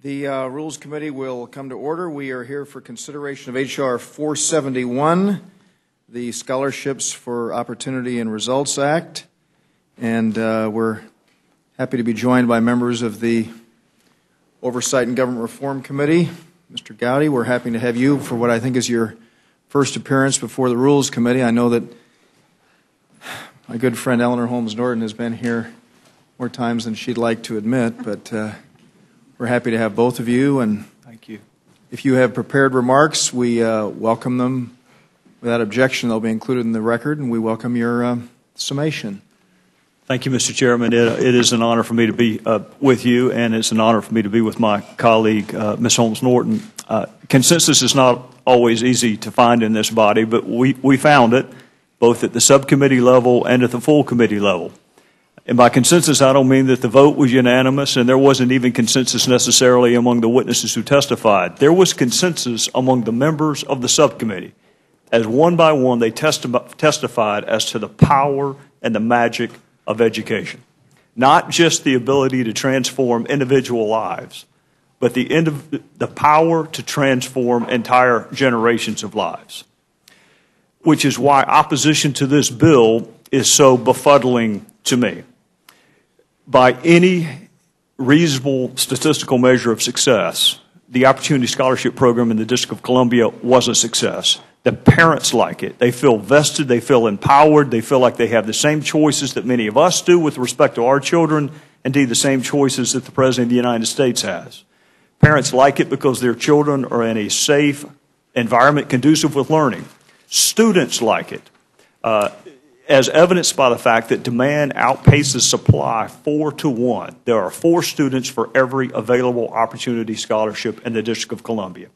The Rules Committee will come to order. We are here for consideration of H.R. 471, the Scholarships for Opportunity and Results Act. And we're happy to be joined by members of the Oversight and Government Reform Committee. Mr. Gowdy, we're happy to have you for what I think is your first appearance before the Rules Committee. I know that my good friend Eleanor Holmes Norton has been here more times than she'd like to admit, but we're happy to have both of you. And thank you. If you have prepared remarks, we welcome them without objection. They'll be included in the record, and we welcome your summation. Thank you, Mr. Chairman. It is an honor for me to be with you, and it's an honor for me to be with my colleague, Ms. Holmes Norton. Consensus is not always easy to find in this body, but we found it both at the subcommittee level and at the full committee level. And by consensus, I don't mean that the vote was unanimous, and there wasn't even consensus necessarily among the witnesses who testified. There was consensus among the members of the subcommittee, as one by one they testified as to the power and the magic of education. Not just the ability to transform individual lives, but the power to transform entire generations of lives. Which is why opposition to this bill is so befuddling to me. By any reasonable statistical measure of success, the Opportunity Scholarship Program in the District of Columbia was a success. The parents like it. They feel vested, they feel empowered, they feel like they have the same choices that many of us do with respect to our children, indeed the same choices that the President of the United States has. Parents like it because their children are in a safe environment conducive with learning. Students like it, as evidenced by the fact that demand outpaces supply 4-to-1. There are 4 students for every available opportunity scholarship in the District of Columbia.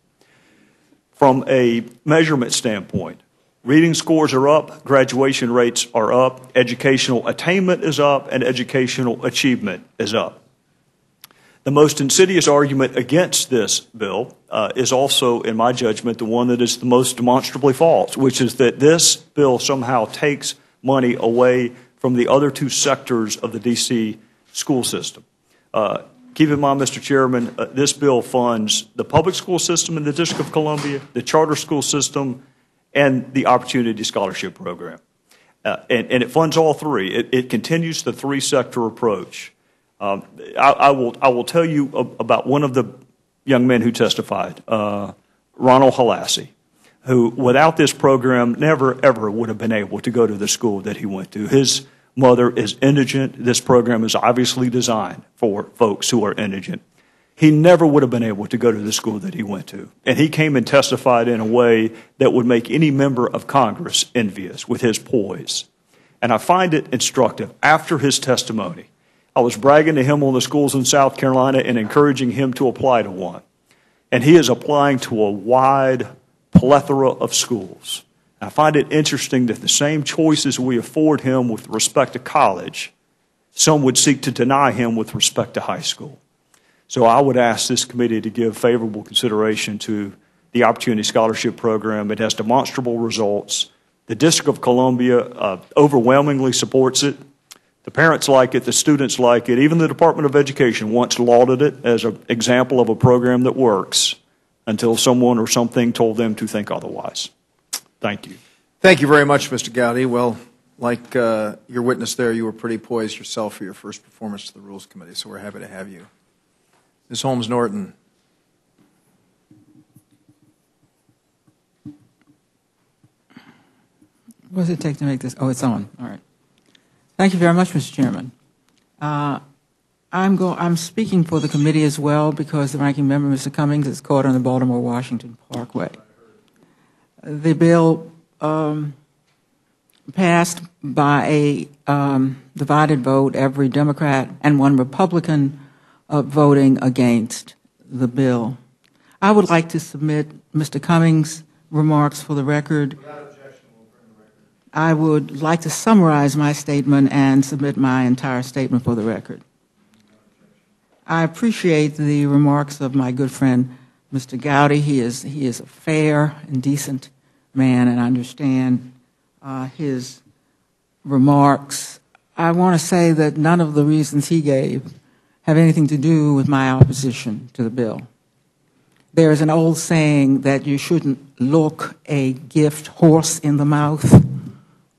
From a measurement standpoint, reading scores are up, graduation rates are up, educational attainment is up, and educational achievement is up. The most insidious argument against this bill is also, in my judgment, the one that is the most demonstrably false, which is that this bill somehow takes money away from the other 2 sectors of the D.C. school system. Keep in mind, Mr. Chairman, this bill funds the public school system in the District of Columbia, the charter school system, and the Opportunity Scholarship Program. And it funds all 3. It continues the 3-sector approach. I will tell you about one of the young men who testified, Ronald Halassi, who without this program never ever would have been able to go to the school that he went to. His mother is indigent. This program is obviously designed for folks who are indigent. He never would have been able to go to the school that he went to. And he came and testified in a way that would make any member of Congress envious with his poise. And I find it instructive. After his testimony, I was bragging to him on the schools in South Carolina and encouraging him to apply to one. And he is applying to a wide plethora of schools. I find it interesting that the same choices we afford him with respect to college, some would seek to deny him with respect to high school. So I would ask this committee to give favorable consideration to the Opportunity Scholarship Program. It has demonstrable results. The District of Columbia overwhelmingly supports it. The parents like it, the students like it. Even the Department of Education once lauded it as an example of a program that works until someone or something told them to think otherwise. Thank you. Thank you very much, Mr. Gowdy. Well, like your witness there, you were pretty poised yourself for your first performance to the Rules Committee, so we're happy to have you. Ms. Holmes Norton. What does it take to make this? Oh, it's on. All right. Thank you very much, Mr. Chairman. I'm speaking for the committee as well because the ranking member, Mr. Cummings, is caught on the Baltimore-Washington Parkway. The bill passed by a divided vote, every Democrat and 1 Republican voting against the bill. I would like to submit Mr. Cummings' remarks for the record. I would like to summarize my statement and submit my entire statement for the record. I appreciate the remarks of my good friend, Mr. Gowdy. He is a fair and decent man, and I understand his remarks. I want to say that none of the reasons he gave have anything to do with my opposition to the bill. There is an old saying that you shouldn't look a gift horse in the mouth.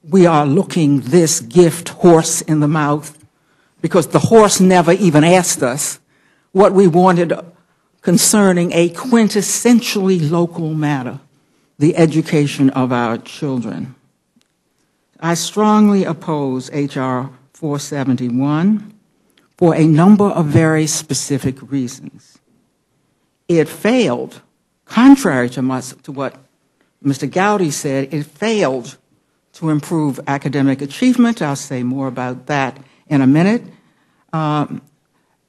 We are looking this gift horse in the mouth because the horse never even asked us what we wanted concerning a quintessentially local matter, the education of our children. I strongly oppose H.R. 471 for a number of very specific reasons. It failed, contrary to what Mr. Gowdy said, it failed to improve academic achievement. I'll say more about that in a minute.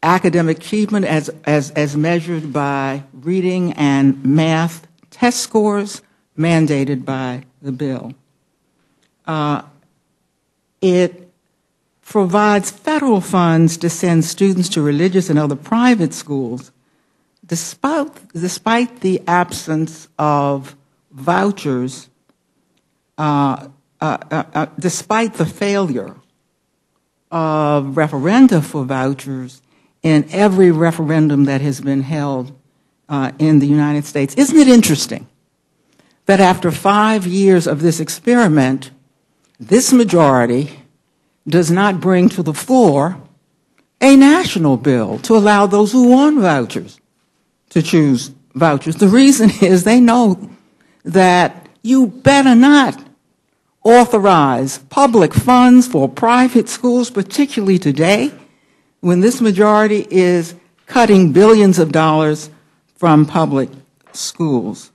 Academic achievement as measured by reading and math test scores mandated by the bill. It provides federal funds to send students to religious and other private schools despite the absence of vouchers, despite the failure of referenda for vouchers in every referendum that has been held in the United States. Isn't it interesting that after 5 years of this experiment, this majority does not bring to the floor a national bill to allow those who want vouchers to choose vouchers? The reason is they know that you better not authorize public funds for private schools, particularly today, when this majority is cutting billions of dollars from public schools.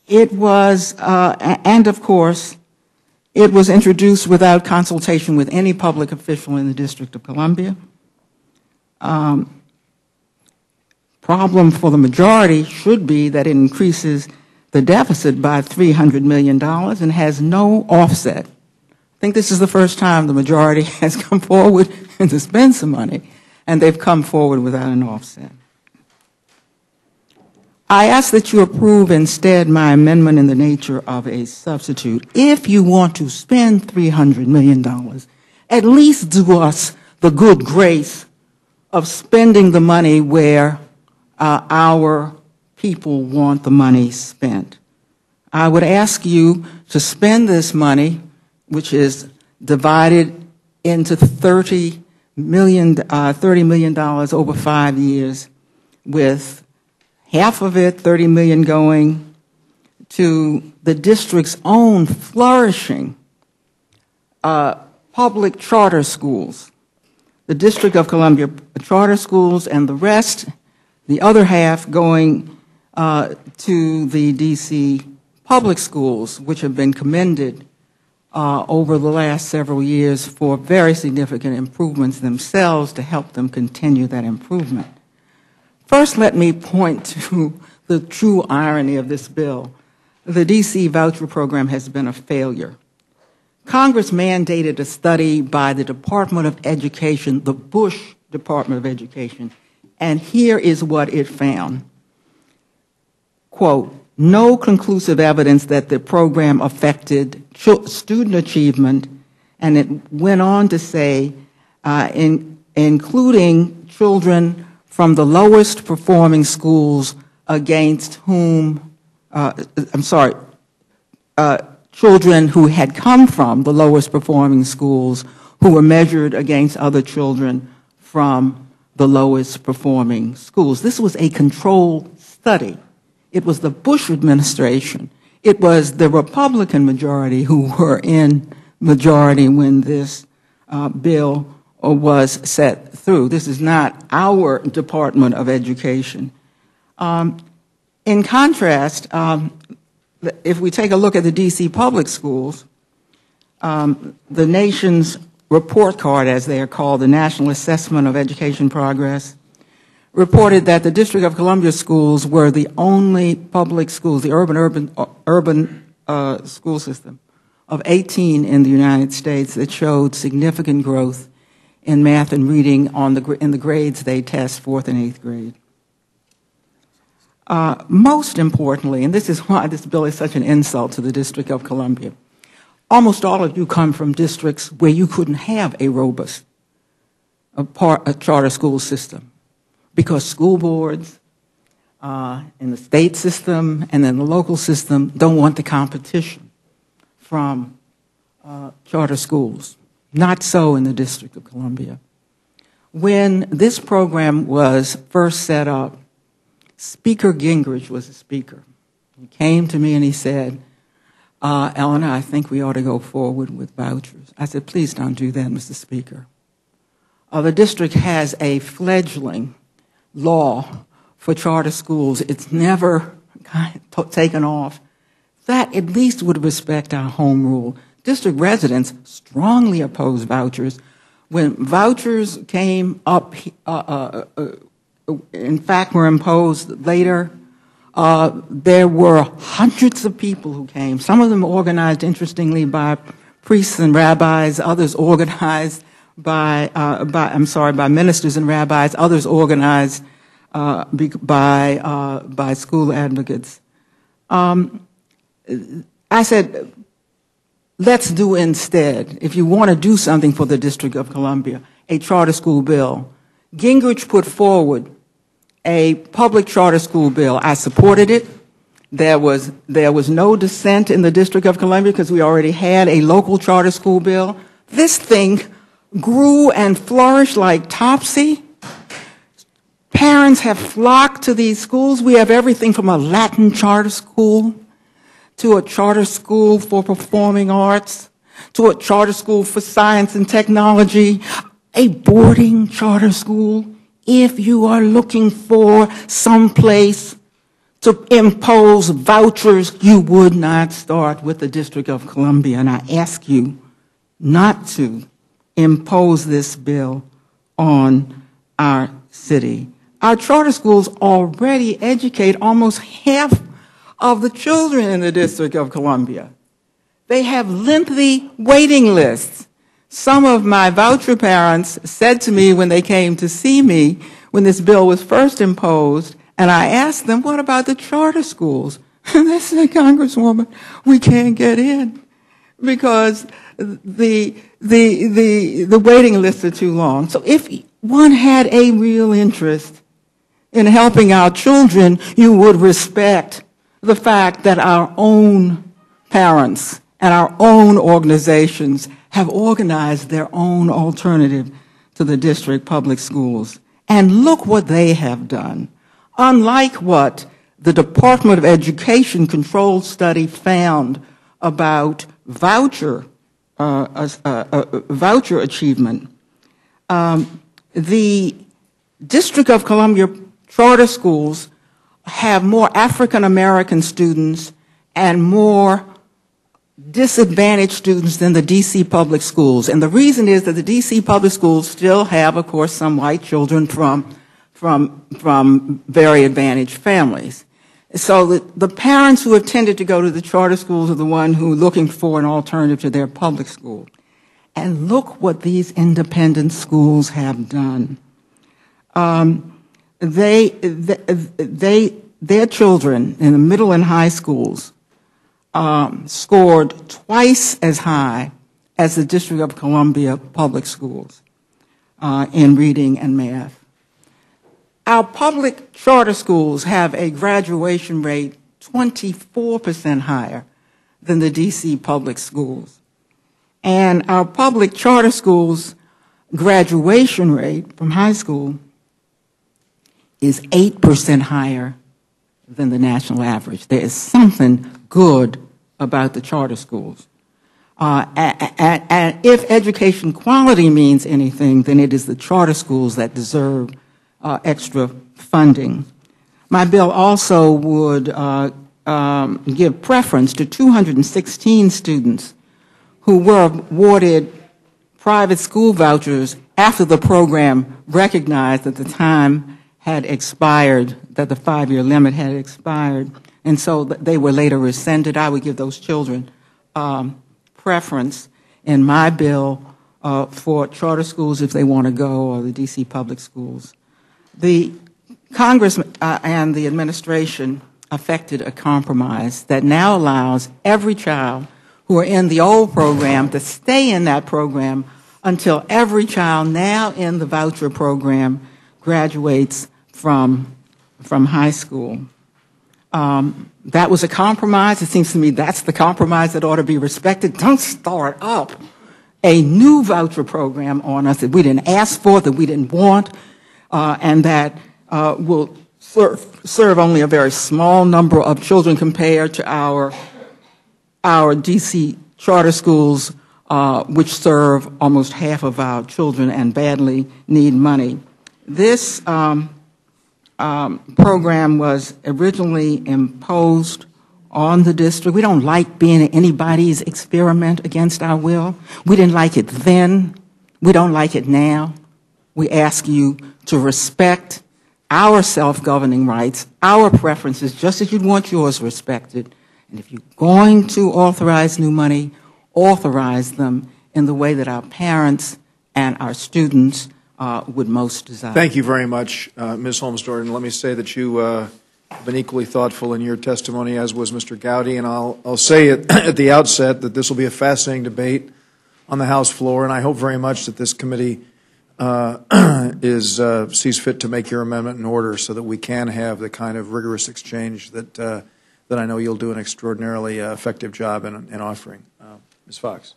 It was, and of course, it was introduced without consultation with any public official in the District of Columbia. Problem for the majority should be that it increases the deficit by $300 million and has no offset. I think this is the first time the majority has come forward to spend some money, and they've come forward without an offset. I ask that you approve instead my amendment in the nature of a substitute. If you want to spend $300 million, at least do us the good grace of spending the money where our people want the money spent. I would ask you to spend this money, which is divided into $30 million over 5 years, with half of it, $30 million, going to the district's own flourishing public charter schools, the District of Columbia charter schools, and the rest, the other half, going to the D.C. public schools, which have been commended over the last several years for very significant improvements themselves to help them continue that improvement. First, let me point to the true irony of this bill. The D.C. voucher program has been a failure. Congress mandated a study by the Department of Education, the Bush Department of Education, and here is what it found. Quote, no conclusive evidence that the program affected student achievement, and it went on to say, including children from the lowest performing schools against whom, children who had come from the lowest performing schools who were measured against other children from the lowest performing schools. This was a controlled study. It was the Bush administration. It was the Republican majority who were in majority when this bill was set through. This is not our Department of Education. In contrast, if we take a look at the D.C. public schools, the nation's report card, as they are called, the National Assessment of Education Progress, reported that the District of Columbia schools were the only public schools, the urban school system of 18 in the United States that showed significant growth in math and reading in the grades they test, 4th and 8th grade. Most importantly, and this is why this bill is such an insult to the District of Columbia, almost all of you come from districts where you couldn't have a robust a charter school system, because school boards in the state system and in the local system don't want the competition from charter schools. Not so in the District of Columbia. When this program was first set up, Speaker Gingrich was the speaker. He came to me and he said, Eleanor, I think we ought to go forward with vouchers. I said, please don't do that, Mr. Speaker. The district has a fledgling law for charter schools. It's never taken off. That at least would respect our home rule. District residents strongly oppose vouchers. When vouchers came up, in fact, were imposed later, there were hundreds of people who came. Some of them organized, interestingly, by priests and rabbis. Others organized by ministers and rabbis. Others organized by school advocates. I said, let's do instead, if you want to do something for the District of Columbia, a charter school bill. Gingrich put forward a public charter school bill. I supported it. There was no dissent in the District of Columbia because we already had a local charter school bill. This thing grew and flourished like topsy. Parents have flocked to these schools. We have everything from a Latin charter school to a charter school for performing arts, to a charter school for science and technology, a boarding charter school. If you are looking for some place to impose vouchers, you would not start with the District of Columbia. And I ask you not to impose this bill on our city. Our charter schools already educate almost half of the children in the District of Columbia. They have lengthy waiting lists. Some of my voucher parents said to me when they came to see me when this bill was first imposed, and I asked them, what about the charter schools? And they said, Congresswoman, we can't get in because the waiting lists are too long. So if one had a real interest in helping our children, you would respect the fact that our own parents and our own organizations have organized their own alternative to the district public schools. And look what they have done. Unlike what the Department of Education controlled study found about voucher achievement, the District of Columbia charter schools have more African American students and more disadvantaged students than the D.C. public schools. And the reason is that the D.C. public schools still have, of course, some white children from very advantaged families. So the parents who have tended to go to the charter schools are the ones who are looking for an alternative to their public school. And look what these independent schools have done. Their children in the middle and high schools scored twice as high as the District of Columbia public schools in reading and math. Our public charter schools have a graduation rate 24% higher than the D.C. public schools. And our public charter schools graduation rate from high school is 8% higher than the national average. There is something good about the charter schools. And if education quality means anything, then it is the charter schools that deserve extra funding. My bill also would give preference to 216 students who were awarded private school vouchers after the program recognized that the time had expired, that the 5-year limit had expired, and so they were later rescinded. I would give those children preference in my bill for charter schools if they want to go, or the D.C. public schools. The Congress and the administration effected a compromise that now allows every child who are in the old program to stay in that program until every child now in the voucher program graduates from high school. That was a compromise. It seems to me that's the compromise that ought to be respected. Don't start up a new voucher program on us that we didn't ask for, that we didn't want, and that will serve only a very small number of children compared to our D.C. charter schools, which serve almost half of our children and badly need money. This program was originally imposed on the district. We don't like being anybody's experiment against our will. We didn't like it then. We don't like it now. We ask you to respect our self-governing rights, our preferences, just as you'd want yours respected. And if you're going to authorize new money, authorize them in the way that our parents and our students would most desire. Thank you very much, Ms. Holmes Norton. Let me say that you have been equally thoughtful in your testimony, as was Mr. Gowdy, and I'll say at the outset that this will be a fascinating debate on the House floor, and I hope very much that this committee sees fit to make your amendment in order so that we can have the kind of rigorous exchange that I know you'll do an extraordinarily effective job in offering. Ms. Fox.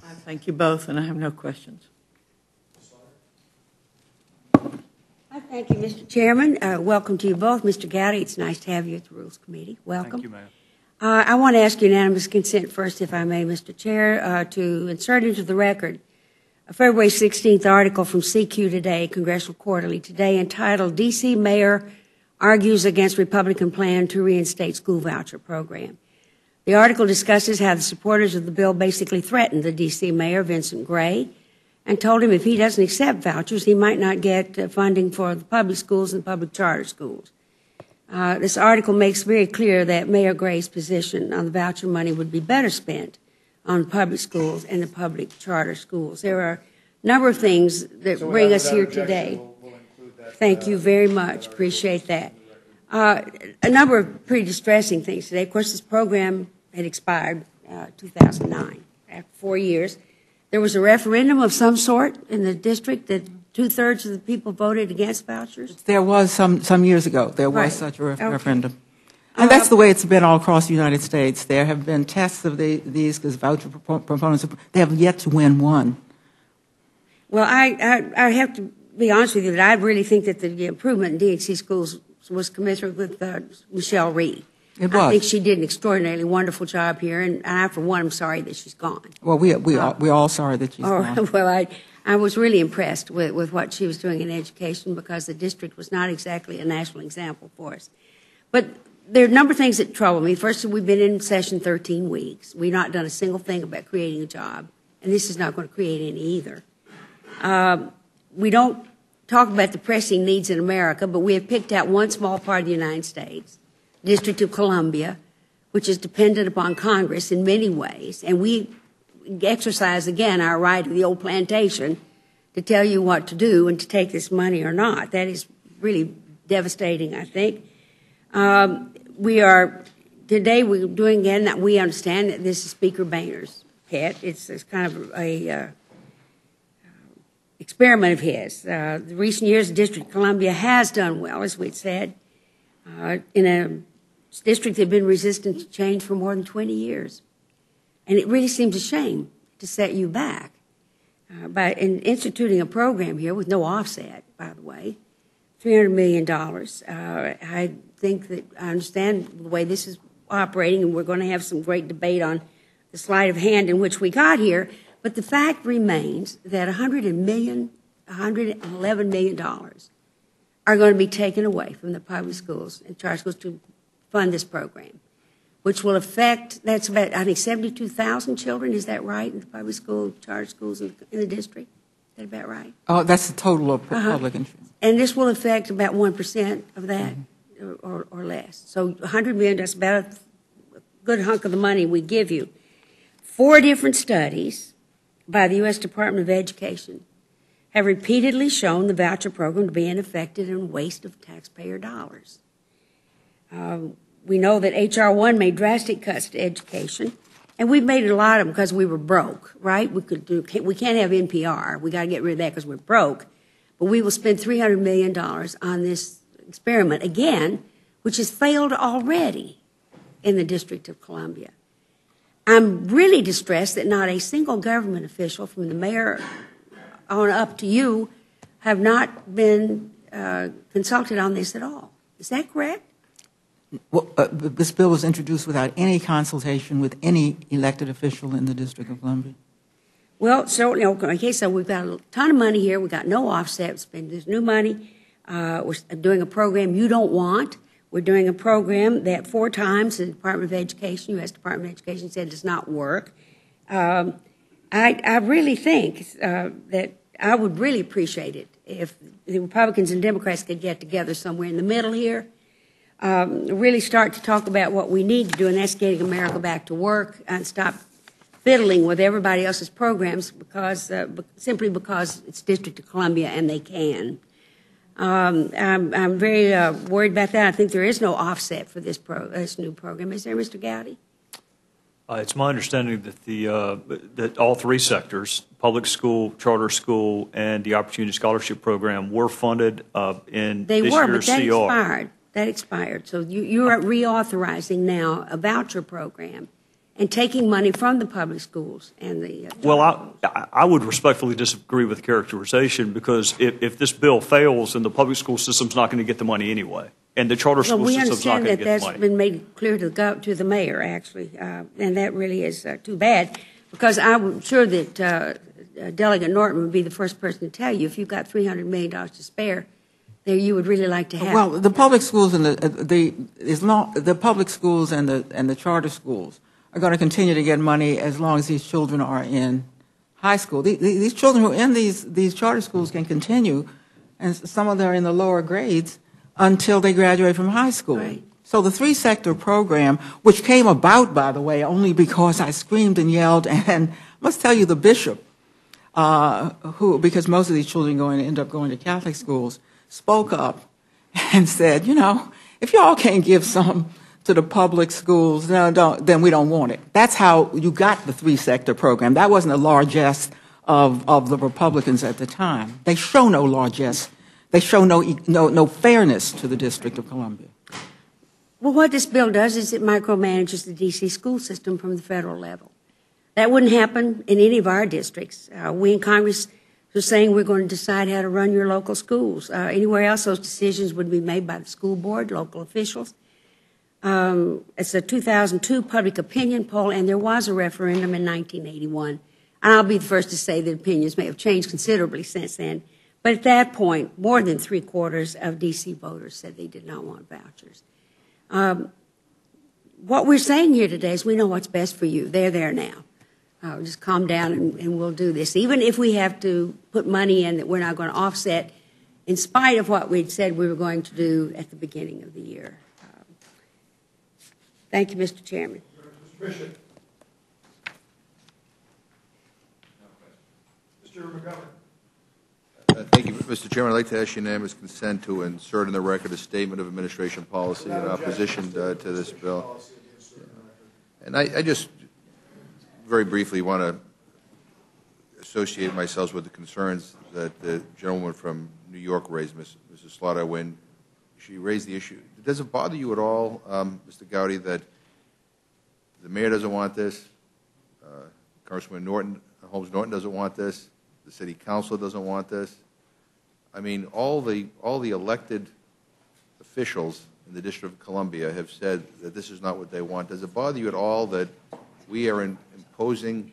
I thank you both, and I have no questions. Thank you, Mr. Chairman. Welcome to you both. Mr. Gowdy, it's nice to have you at the Rules Committee. Welcome. Thank you, ma'am. I want to ask unanimous consent first, if I may, Mr. Chair, to insert into the record a February 16th article from CQ Today, Congressional Quarterly Today, entitled D.C. Mayor Argues Against Republican Plan to Reinstate School Voucher Program. The article discusses how the supporters of the bill basically threatened the D.C. Mayor, Vincent Gray, and told him if he doesn't accept vouchers, he might not get funding for the public schools and public charter schools. This article makes very clear that Mayor Gray's position on the voucher money would be better spent on public schools and the public charter schools. There are a number of things that bring us here today. Thank you very much. Appreciate that. A number of pretty distressing things today. Of course, this program had expired 2009. After 4 years, there was a referendum of some sort in the district that 2/3 of the people voted against vouchers. There was some years ago. There was Right. such a Okay. referendum. And that's the way it's been all across the United States. There have been tests of these because voucher proponents, they have yet to win one. Well, I have to be honest with you that I really think that the improvement in DHC schools was commensurate with Michelle Reed. It was. I think she did an extraordinarily wonderful job here, and I, for one, am sorry that she's gone. Well, we're all sorry that she's gone. Well, I was really impressed with what she was doing in education because the district was not exactly a national example for us. But there are a number of things that trouble me. First, we've been in session 13 weeks. We've not done a single thing about creating a job, and this is not going to create any either. We don't talk about the pressing needs in America, but we have picked out one small part of the United States, District of Columbia, which is dependent upon Congress in many ways, and we exercise again our right of the old plantation to tell you what to do and to take this money or not. That is really devastating, I think. Today we're doing again that we understand that this is Speaker Boehner's pet. It's kind of a experiment of his. The recent years, the District of Columbia has done well, as we'd said, in a district that had been resistant to change for more than 20 years. And it really seems a shame to set you back by instituting a program here with no offset, by the way, $300 million. I think that I understand the way this is operating, and we're going to have some great debate on the sleight of hand in which we got here. But the fact remains that $111 million are going to be taken away from the public schools and charter schools to fund this program, which will affect, that's about, I think, 72,000 children. Is that right, in the public school, charter schools in the district? Is that about right? Oh, that's the total of public insurance. And this will affect about 1% of that or less. So $100 million, that's about a good hunk of the money we give you. 4 different studies by the U.S. Department of Education have repeatedly shown the voucher program to be ineffective and a waste of taxpayer dollars. We know that H.R. 1 made drastic cuts to education, And we've made a lot of them because we were broke, right? We can't have NPR. We got to get rid of that because we're broke. But we will spend $300 million on this experiment again, which has failed already in the District of Columbia. I'm really distressed that not a single government official, from the mayor on up to you, have not been consulted on this at all. Is that correct? Well, this bill was introduced without any consultation with any elected official in the District of Columbia. Well, certainly, okay, so we've got a ton of money here. We've got no offset. Spend this new money. We're doing a program you don't want. We're doing a program that 4 times the Department of Education, U.S. Department of Education, said does not work. I really think that I would really appreciate it if the Republicans and Democrats could get together somewhere in the middle here, really start to talk about what we need to do, and that's getting America back to work and stop fiddling with everybody else's programs simply because it's District of Columbia and they can. I'm very worried about that. I think there is no offset for this new program. Is there, Mr. Gowdy? It's my understanding that that all 3 sectors, public school, charter school, and the Opportunity Scholarship Program, were funded in this year's CR. They were, but that expired. That expired. So you're reauthorizing now a voucher program and taking money from the public schools and the well, I would respectfully disagree with the characterization, because if this bill fails, then the public school system's not going to get the money anyway, and the charter school system's not going to get the money. We understand that that's been made clear to the mayor, actually, and that really is too bad, because I'm sure that Delegate Norton would be the first person to tell you if you've got $300 million to spare, there you would really like to have. Well, the public schools and the public schools and the charter schools are going to continue to get money as long as these children are in high school. These children who are in these charter schools can continue, and some of them are in the lower grades, until they graduate from high school. Right. So the 3-sector program, which came about, by the way, only because I screamed and yelled, and I must tell you the bishop, because most of these children end up going to Catholic schools, spoke up and said, if y'all can't give some to the public schools, then we don't want it. That's how you got the 3-sector program. That wasn't a largesse of the Republicans at the time. They show no largesse. They show no fairness to the District of Columbia. Well, what this bill does is it micromanages the D.C. school system from the federal level. That wouldn't happen in any of our districts. We in Congress are saying we're going to decide how to run your local schools. Anywhere else, those decisions would be made by the school board, local officials. It's a 2002 public opinion poll, and there was a referendum in 1981. And I'll be the first to say that opinions may have changed considerably since then. But at that point, more than 3/4 of D.C. voters said they did not want vouchers. What we're saying here today is we know what's best for you. They're there now. Just calm down and we'll do this. Even if we have to put money in that we're not going to offset, in spite of what we'd said we were going to do at the beginning of the year. Thank you, Mr. Chairman. Mr. Bishop. Mr. McGovern. Thank you, Mr. Chairman. I'd like to ask unanimous consent to insert in the record a statement of administration policy in opposition to this bill. And I just very briefly want to associate myself with the concerns that the gentlewoman from New York raised, Mrs. Slaughter, when she raised the issue. Does it bother you at all, Mr. Gowdy, that the mayor doesn't want this, Congresswoman Holmes Norton doesn't want this, the city council doesn't want this? I mean, all the elected officials in the District of Columbia have said that this is not what they want. Does it bother you at all that we are imposing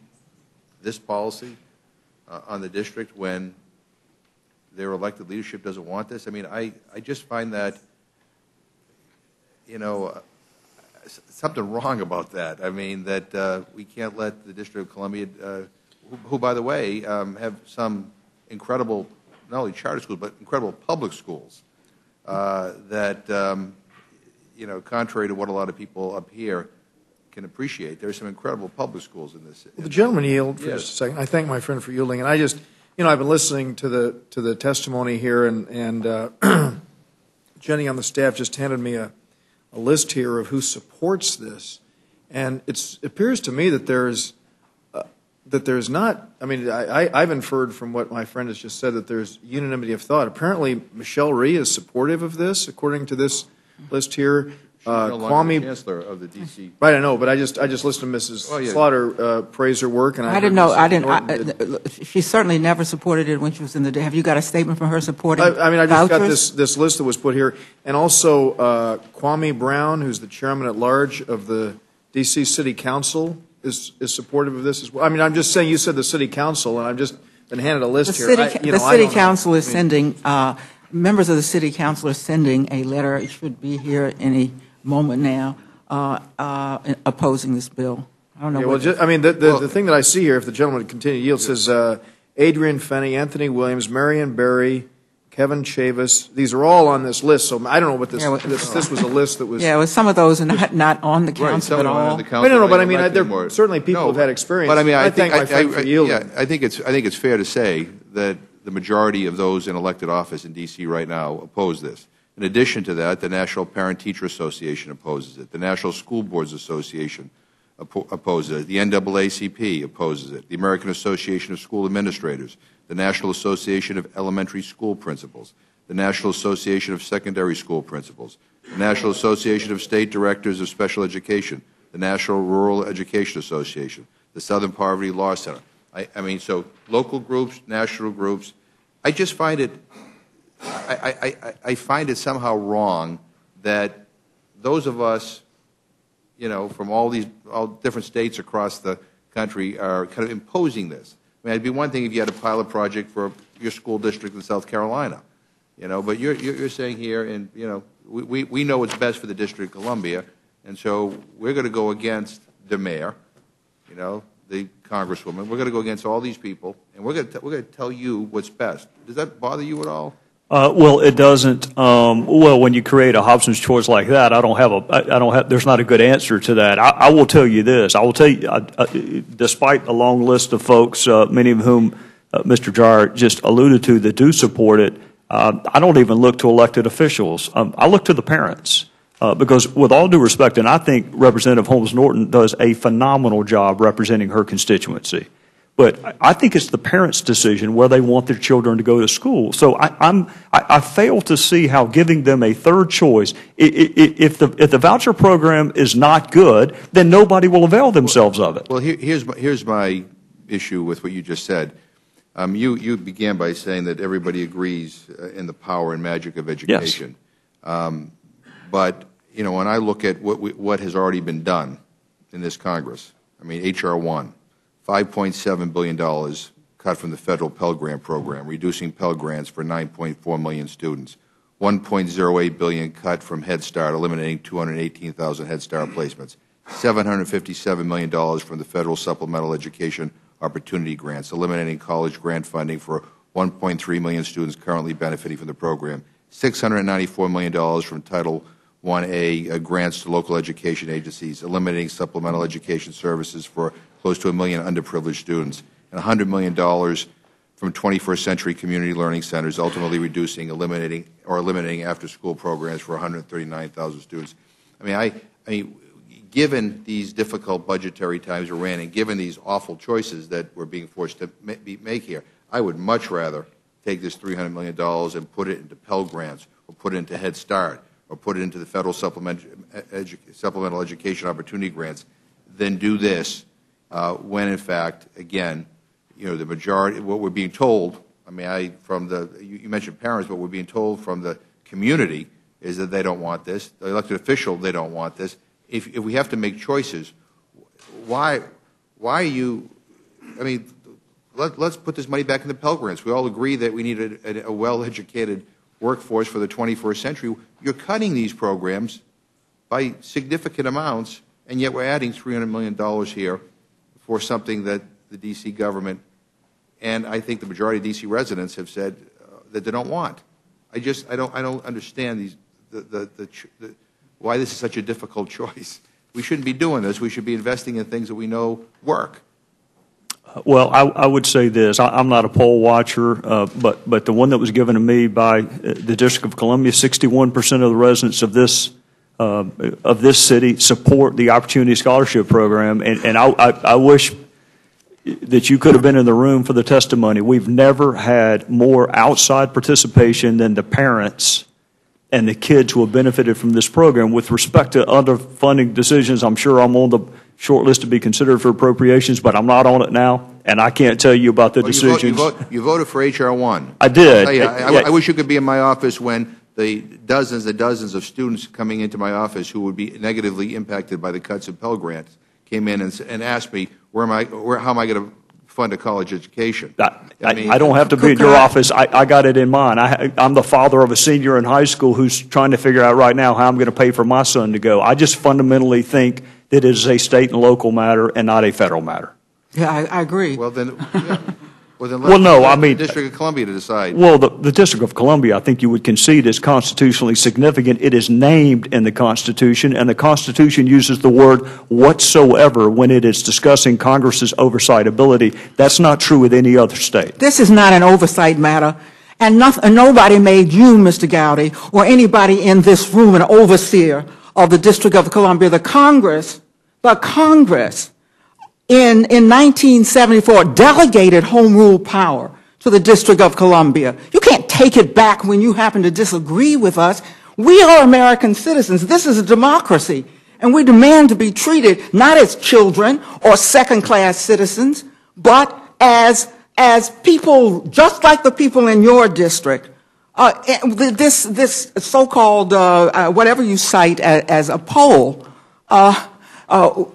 this policy on the district when their elected leadership doesn't want this? I mean, I just find that, something wrong about that. I mean, that we can't let the District of Columbia, who, by the way, have some incredible, not only charter schools, but incredible public schools, that, contrary to what a lot of people up here can appreciate, there are some incredible public schools in this. Well, the gentleman yield for just a second. I thank my friend for yielding, and I just, I've been listening to the testimony here, and Jenny on the staff just handed me a list here of who supports this, And it appears to me that there's not, I mean, I've inferred from what my friend has just said that there's unanimity of thought. Apparently, Michelle Rhee is supportive of this, according to this list here. She's no longer the chancellor of the D.C. Right, I know, but I just listened to Mrs. Slaughter praise her work, and I didn't know. She certainly never supported it when she was in the. Have you got a statement from her supporting? I mean, I just vouchers? got this list that was put here, and also Kwame Brown, who's the chairman at large of the D.C. City Council, is supportive of this as well. I mean, I'm just saying. You said the City Council, and I've just been handed a list here. The City Council is sending. Members of the City Council are sending a letter. It should be here any moment now, opposing this bill. I don't know. Yeah, the thing that I see here, if the gentleman would continue to yield, says Adrian Fenney, Anthony Williams, Marion Barry, Kevin Chavis. These are all on this list. So I don't know what this. This was a list that was. Yeah, well, some of those are not on the council at all. No, but I mean, there certainly people who've had experience. But I mean, I think my friend for yielding. Yeah, I think it's fair to say that the majority of those in elected office in D.C. right now oppose this. In addition to that, the National Parent-Teacher Association opposes it. The National School Boards Association opposes it. The NAACP opposes it. The American Association of School Administrators. The National Association of Elementary School Principals. The National Association of Secondary School Principals. The National Association of State Directors of Special Education. The National Rural Education Association. The Southern Poverty Law Center. I mean, so local groups, national groups. I just find it. I find it somehow wrong that those of us, from all different states across the country are kind of imposing this. I mean, it'd be one thing if you had a pilot project for your school district in South Carolina, but you're saying here, and we know what's best for the District of Columbia, and so we're going to go against the mayor, the congresswoman. We're going to go against all these people, and we're going to tell you what's best. Does that bother you at all? Well, it doesn't. Well, when you create a Hobson's choice like that, there's not a good answer to that. I will tell you this. I will tell you, despite a long list of folks, many of whom Mr. Jar just alluded to, that do support it, I don't even look to elected officials. I look to the parents. Because with all due respect, and I think Representative Holmes Norton does a phenomenal job representing her constituency. But I think it's the parents' decision where they want their children to go to school. So I fail to see how giving them a third choice, if the voucher program is not good, then nobody will avail themselves of it. Well, here's my issue with what you just said. You began by saying that everybody agrees in the power and magic of education. Yes. But when I look at what has already been done in this Congress, I mean, H.R. 1. $5.7 billion cut from the federal Pell Grant program, reducing Pell Grants for 9.4 million students. $1.08 billion cut from Head Start, eliminating 218,000 Head Start placements. $757 million from the federal Supplemental Education Opportunity Grants, eliminating college grant funding for 1.3 million students currently benefiting from the program. $694 million from Title 1A grants to local education agencies, eliminating supplemental education services for close to 1 million underprivileged students, and $100 million from 21st Century Community Learning Centers, ultimately eliminating after-school programs for 139,000 students. I mean, given these difficult budgetary times we're in, and given these awful choices that we're being forced to make here, I would much rather take this $300 million and put it into Pell Grants, or put it into Head Start, or put it into the federal supplemental education opportunity grants, than do this. When in fact, again, the majority, what we're being told, you mentioned parents, what we're being told from the community is that they don't want this. The elected official, they don't want this. If we have to make choices, why are you, let's put this money back in the Pell Grants. We all agree that we need a well-educated workforce for the 21st century. You're cutting these programs by significant amounts, and yet we're adding $300 million here for something that the D.C. government and I think the majority of D.C. residents have said that they don't want. I don't understand why this is such a difficult choice. We shouldn't be doing this. We should be investing in things that we know work. Well, I would say this. I'm not a poll watcher, but the one that was given to me by the District of Columbia, 61% of the residents of this of this city support the Opportunity Scholarship Program, and I wish that you could have been in the room for the testimony. We've never had more outside participation than the parents and the kids who have benefited from this program. With respect to other funding decisions, I'm sure I'm on the short list to be considered for appropriations, but I'm not on it now, and I can't tell you about the decisions. You voted for H.R. 1. I did. I wish you could be in my office when the dozens and dozens of students coming into my office who would be negatively impacted by the cuts in Pell Grants came in and asked me, how am I going to fund a college education? I don't have to be in your office. I got it in mind. I'm the father of a senior in high school who's trying to figure out right now how I'm going to pay for my son to go. I just fundamentally think that it is a state and local matter and not a federal matter. Yeah, I agree. Well, then, let the District of Columbia to decide. Well, the District of Columbia, I think you would concede, is constitutionally significant. It is named in the Constitution, and the Constitution uses the word whatsoever when it is discussing Congress's oversight ability. That's not true with any other state. This is not an oversight matter, and nobody made you, Mr. Gowdy, or anybody in this room an overseer of the District of Columbia. The Congress in 1974 delegated home rule power to the District of Columbia. You can't take it back when you happen to disagree with us. We are American citizens. This is a democracy, and we demand to be treated not as children or second-class citizens, but as people just like the people in your district. This so-called whatever you cite as a poll,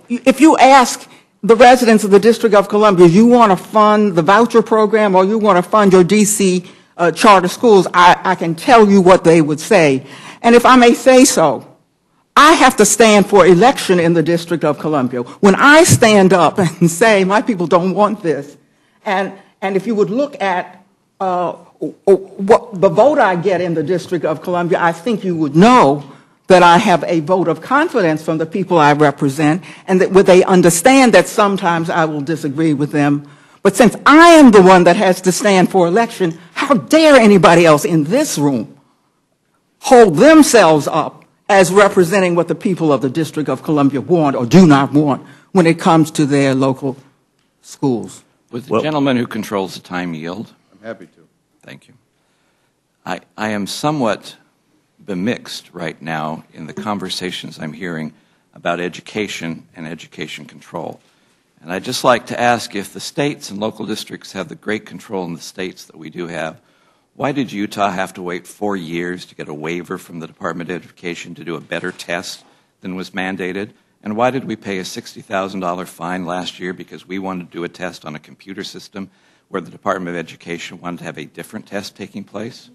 if you ask the residents of the District of Columbia, you want to fund the voucher program or you want to fund your D.C. charter schools, I can tell you what they would say. And if I may say so, I have to stand for election in the District of Columbia. When I stand up and say my people don't want this, and if you would look at what the vote I get in the District of Columbia, I think you would know that I have a vote of confidence from the people I represent, and that they understand that sometimes I will disagree with them. But since I am the one that has to stand for election, how dare anybody else in this room hold themselves up as representing what the people of the District of Columbia want or do not want when it comes to their local schools? With the gentleman who controls the time yield. I'm happy to. Thank you. I am somewhat bemixed right now in the conversations I'm hearing about education and education control. And I'd just like to ask, if the states and local districts have the great control in the states that we do have, why did Utah have to wait 4 years to get a waiver from the Department of Education to do a better test than was mandated? And why did we pay a $60,000 fine last year because we wanted to do a test on a computer system where the Department of Education wanted to have a different test taking place?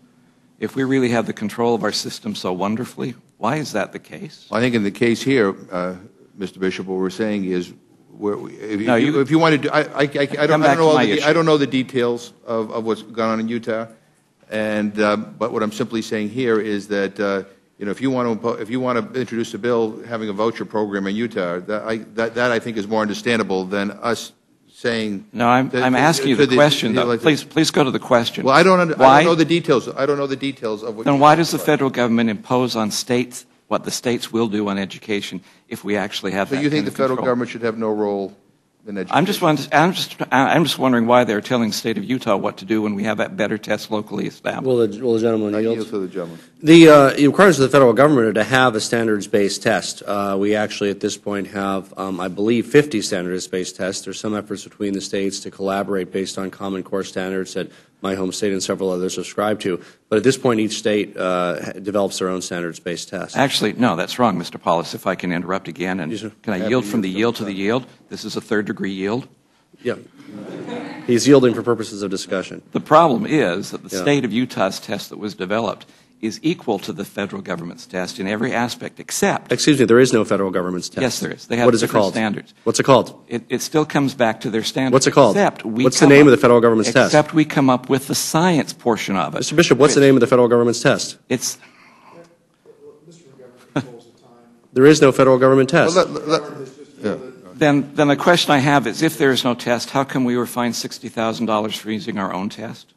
If we really have the control of our system so wonderfully, why is that the case? Well, I think in the case here, Mr. Bishop, what we're saying is, if you want to do, I don't know the details of what's gone on in Utah, and but what I'm simply saying here is that if you want to introduce a bill having a voucher program in Utah, that I think is more understandable than us saying. No, I'm asking you the question, though. Please go to the question. Well, I don't know the details. I don't know the details of what. Then why does the federal government impose on states what the states will do on education if we actually have that kind of control? So you think the federal government should have no role in education? I'm just wondering why they're telling the state of Utah what to do when we have that better test locally established. Will the gentleman yield? I yield to the gentleman. The requirements of the federal government are to have a standards-based test. We actually, at this point, have, I believe, 50 standards-based tests. There's some efforts between the states to collaborate based on common core standards that my home state and several others subscribe to. But at this point, each state develops their own standards-based test. Actually, no, that's wrong, Mr. Paulus, if I can interrupt again. And can I yield from the yield to the yield? This is a third-degree yield. Yeah. He's yielding for purposes of discussion. The problem is that the state of Utah's test that was developed is equal to the federal government's test in every aspect except... Excuse me, there is no federal government's test. Yes, there is. They have what is it different called? Standards. What's it called? It still comes back to their standards. What's it called? What's the name of the federal government's test? Except we come up with the science portion of it. Mr. Bishop, what's the name of the federal government's test? It's... There is no federal government test. Then the question I have is, if there is no test, how come we were fined $60,000 for using our own test?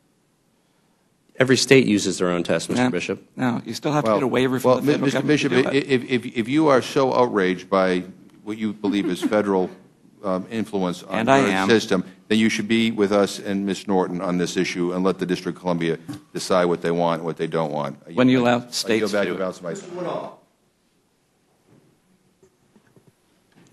Every state uses their own test, Mr. Yeah. Bishop. No, you still have to get a waiver Well, from the federal Mr. government Bishop, to do it. if you are so outraged by what you believe is federal influence on And I your am. system, then you should be with us and Ms. Norton on this issue and let the District of Columbia decide what they want and what they don't want. When you allow I states yield back to do it. about somebody.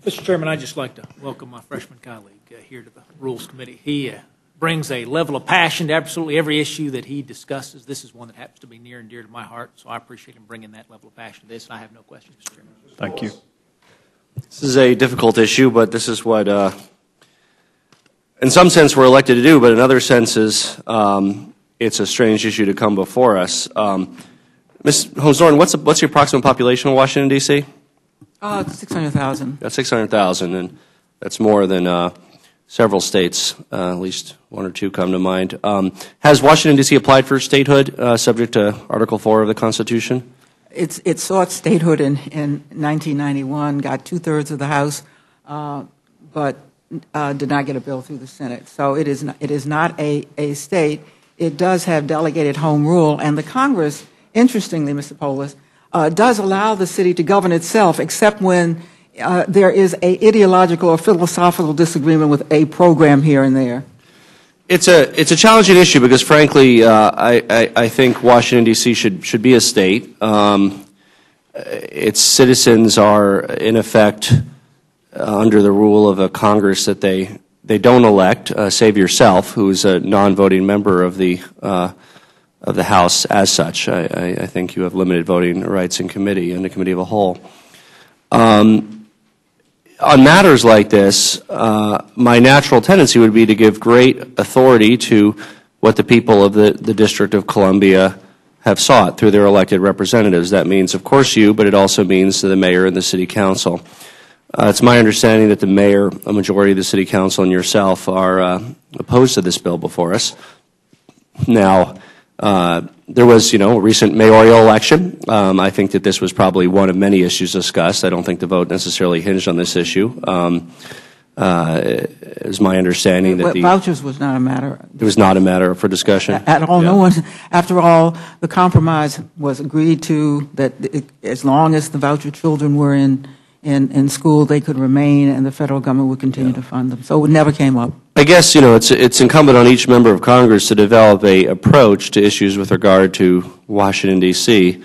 Mr. Chairman, I'd just like to welcome my freshman colleague here to the Rules Committee. He brings a level of passion to absolutely every issue that he discusses. This is one that happens to be near and dear to my heart, so I appreciate him bringing that level of passion to this, and I have no questions, Mr. Chairman. Thank you. This is a difficult issue, but this is what, in some sense, we're elected to do, but in other senses, it's a strange issue to come before us. Ms. Holmes-Norton, what's the approximate population of Washington, D.C.? 600,000. That's 600,000, and that's more than several states, at least one or two come to mind. Has Washington, D.C. applied for statehood subject to Article 4 of the Constitution? It sought statehood in 1991, got two-thirds of the House, but did not get a bill through the Senate. So it is not a state. It does have delegated home rule, and the Congress, interestingly, Mr. Polis, does allow the city to govern itself, except when there is a ideological or philosophical disagreement with a program here and there. It's a challenging issue because, frankly, I think Washington, D.C. should be a state. Its citizens are, in effect, under the rule of a Congress that they don't elect, save yourself, who is a non-voting member of the House as such. I think you have limited voting rights in committee and the committee of a whole. On matters like this, my natural tendency would be to give great authority to what the people of the District of Columbia have sought through their elected representatives. That means, of course, you, but it also means to the mayor and the city council. It's my understanding that the mayor, a majority of the city council, and yourself are opposed to this bill before us. Now, there was, a recent mayoral election. I think that this was probably one of many issues discussed. I don't think the vote necessarily hinged on this issue. It was my understanding that vouchers was not a matter. It was not a matter for discussion at all. Yeah. No one. After all, the compromise was agreed to that as long as the voucher children were in school, they could remain, and the federal government would continue to fund them. So it never came up. I guess, it's incumbent on each member of Congress to develop a approach to issues with regard to Washington, D.C.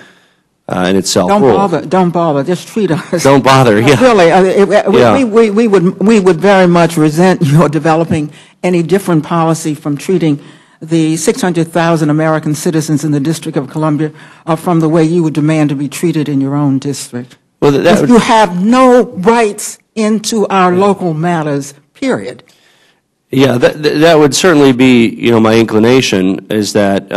And its self-rule. Don't bother. Just treat us. Don't bother. Yeah. Really, we would very much resent your developing any different policy from treating the 600,000 American citizens in the District of Columbia from the way you would demand to be treated in your own district. Well, you have no rights into our local matters, period. Yeah, that would certainly be, my inclination is that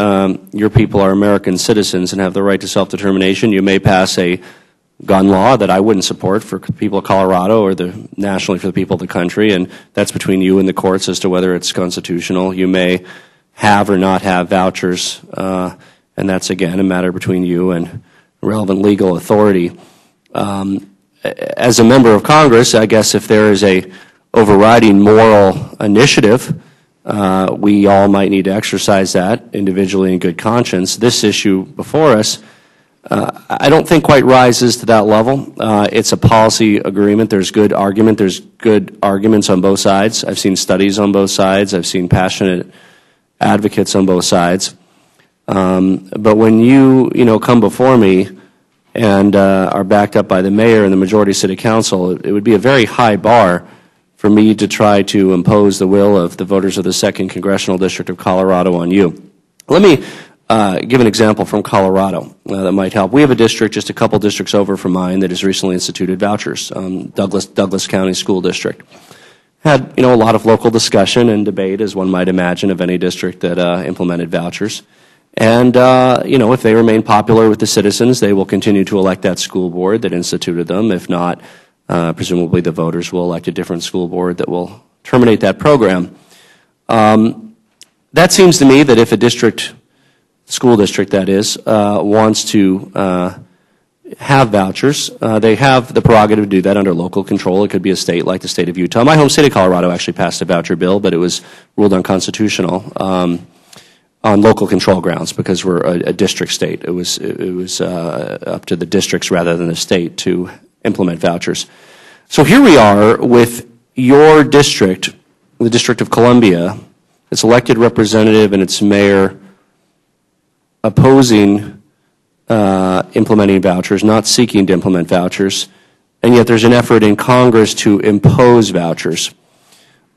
your people are American citizens and have the right to self-determination. You may pass a gun law that I wouldn't support for people of Colorado or nationally for the people of the country, and that's between you and the courts as to whether it's constitutional. You may have or not have vouchers, and that's, again, a matter between you and relevant legal authority. As a member of Congress, I guess if there is a overriding moral initiative, we all might need to exercise that individually in good conscience. This issue before us, I don't think quite rises to that level. It's a policy agreement. There's good argument. There's good arguments on both sides. I've seen studies on both sides. I've seen passionate advocates on both sides. But when you come before me and are backed up by the mayor and the majority city council, it would be a very high bar for me to try to impose the will of the voters of the 2nd Congressional District of Colorado on you. Let me give an example from Colorado that might help. We have a district just a couple districts over from mine that has recently instituted vouchers, Douglas County School District. Had, a lot of local discussion and debate, as one might imagine, of any district that implemented vouchers. And, if they remain popular with the citizens, they will continue to elect that school board that instituted them. If not, presumably the voters will elect a different school board that will terminate that program. That seems to me that if a school district that is, wants to have vouchers, they have the prerogative to do that under local control. It could be a state like the state of Utah. My home state of Colorado actually passed a voucher bill, but it was ruled unconstitutional. on local control grounds because we're a district state. It was up to the districts rather than the state to implement vouchers. So here we are with your district, the District of Columbia, its elected representative and its mayor opposing implementing vouchers, not seeking to implement vouchers, and yet there's an effort in Congress to impose vouchers.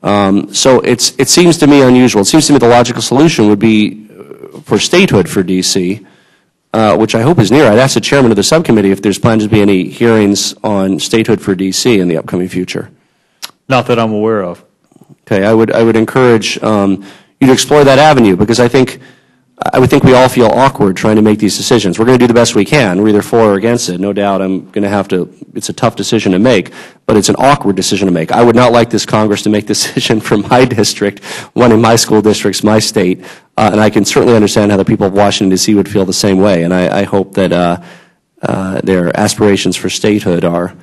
So it seems to me unusual. It seems to me the logical solution would be for statehood for D.C., which I hope is near. I'd ask the chairman of the subcommittee if there's planned to be any hearings on statehood for D.C. in the upcoming future. Not that I'm aware of. Okay, I would encourage you to explore that avenue because I would think we all feel awkward trying to make these decisions. We're going to do the best we can. We're either for or against it. No doubt I'm going to have to, it's a tough decision to make, but it's an awkward decision to make. I would not like this Congress to make this decision for my district, one in my school districts, my state, and I can certainly understand how the people of Washington, D.C. would feel the same way, and I hope that their aspirations for statehood are